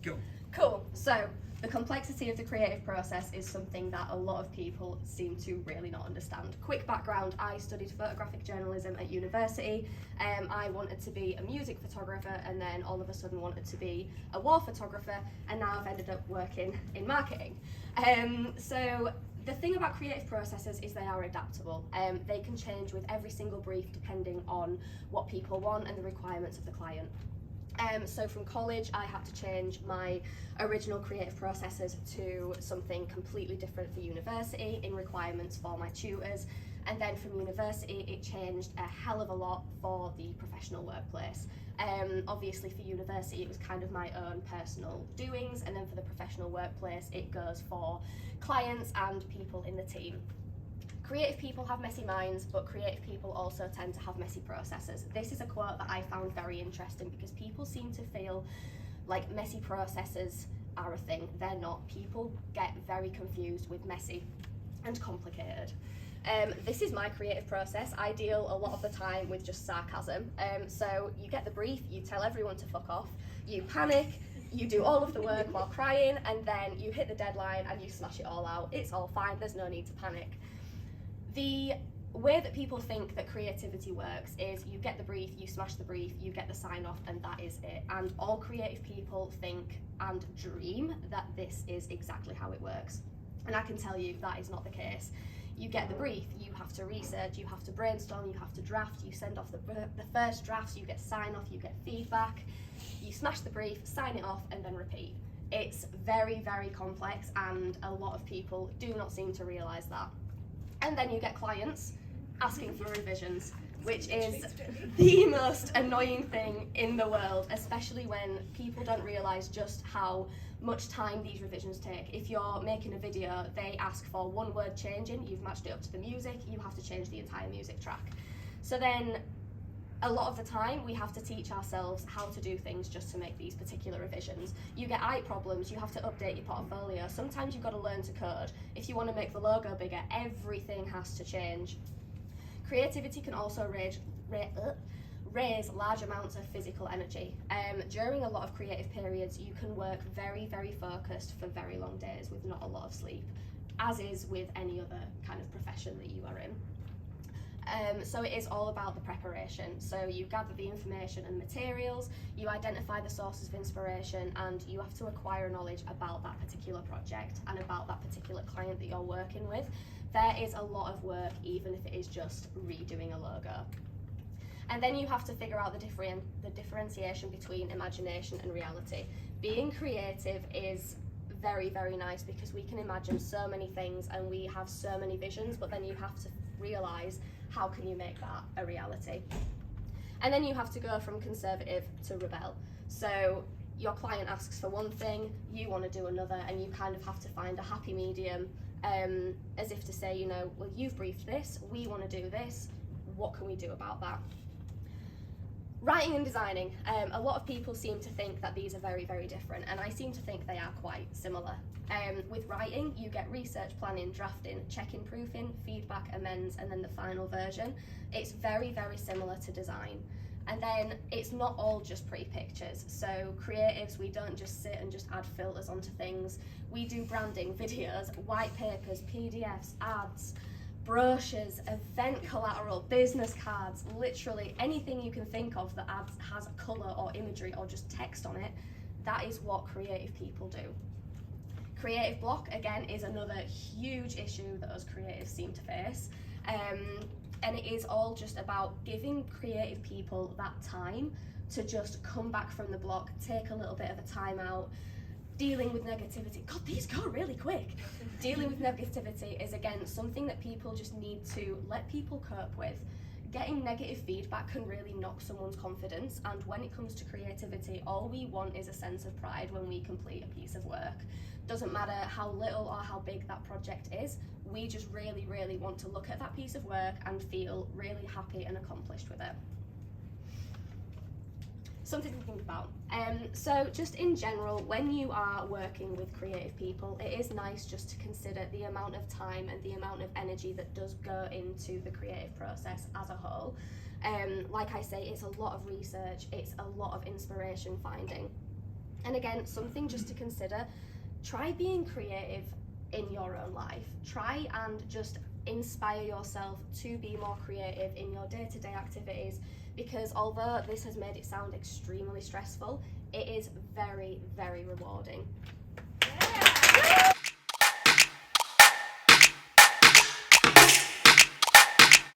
Go. Cool. So the complexity of the creative process is something that a lot of people seem to really not understand. Quick background, I studied photographic journalism at university. I wanted to be a music photographer and then all of a sudden wanted to be a war photographer, and now I've ended up working in marketing. So the thing about creative processes is they are adaptable. They can change with every single brief depending on what people want and the requirements of the client. So from college, I had to change my original creative processes to something completely different for university in requirements for my tutors. And then from university, it changed a hell of a lot for the professional workplace. Obviously for university, it was kind of my own personal doings. And then for the professional workplace, it goes for clients and people in the team. Creative people have messy minds, but creative people also tend to have messy processes. This is a quote that I found very interesting because people seem to feel like messy processes are a thing. They're not. People get very confused with messy and complicated. This is my creative process. I deal a lot of the time with just sarcasm. So you get the brief, you tell everyone to fuck off, you panic, you do all of the work while crying, and then you hit the deadline and you smash it all out. It's all fine, there's no need to panic. The way that people think that creativity works is you get the brief, you smash the brief, you get the sign off, and that is it. And all creative people think and dream that this is exactly how it works. And I can tell you that is not the case. You get the brief, you have to research, you have to brainstorm, you have to draft, you send off the first drafts, you get sign off, you get feedback, you smash the brief, sign it off, and then repeat. It's very, very complex, and a lot of people do not seem to realise that. And then you get clients asking for revisions, which is the most annoying thing in the world, especially when people don't realise just how much time these revisions take. If you're making a video, they ask for one word changing, you've matched it up to the music, you have to change the entire music track. So then a lot of the time we have to teach ourselves how to do things just to make these particular revisions. You get eye problems, you have to update your portfolio, sometimes you've got to learn to code. If you want to make the logo bigger, everything has to change. Creativity can also raise large amounts of physical energy. During a lot of creative periods, you can work very, very focused for very long days with not a lot of sleep, as is with any other kind of profession that you are in. So it is all about the preparation. So you gather the information and materials, you identify the sources of inspiration, and you have to acquire knowledge about that particular project and about that particular client that you're working with. There is a lot of work, even if it is just redoing a logo. And then you have to figure out the differentiation between imagination and reality. Being creative is very, very nice because we can imagine so many things and we have so many visions, but then you have to realise how can you make that a reality. And then you have to go from conservative to rebel. So your client asks for one thing, you want to do another, and you kind of have to find a happy medium, as if to say, you know, well, you've briefed this, we want to do this, what can we do about that? Writing and designing. A lot of people seem to think that these are very, very different, and I seem to think they are quite similar. With writing, you get research, planning, drafting, checking, proofing, feedback, amends, and then the final version. It's very, very similar to design. And then it's not all just pretty pictures. So creatives, we don't just sit and just add filters onto things. We do branding, videos, white papers, PDFs, ads, brochures, event collateral, business cards, literally anything you can think of that has a colour or imagery or just text on it. That is what creative people do. Creative block, again, is another huge issue that us creatives seem to face. And it is all just about giving creative people that time to just come back from the block, take a little bit of a time out. Dealing with negativity, God, these go really quick. Dealing with negativity is, again, something that people just need to let people cope with. Getting negative feedback can really knock someone's confidence, and when it comes to creativity, all we want is a sense of pride when we complete a piece of work. Doesn't matter how little or how big that project is, we just really, really want to look at that piece of work and feel really happy and accomplished with it. Something to think about. So just in general, when you are working with creative people, it is nice just to consider the amount of time and the amount of energy that does go into the creative process as a whole. Like I say, it's a lot of research, it's a lot of inspiration finding. And again, something just to consider, try being creative in your own life. Try and just inspire yourself to be more creative in your day-to-day activities, because although this has made it sound extremely stressful, it is very, very rewarding.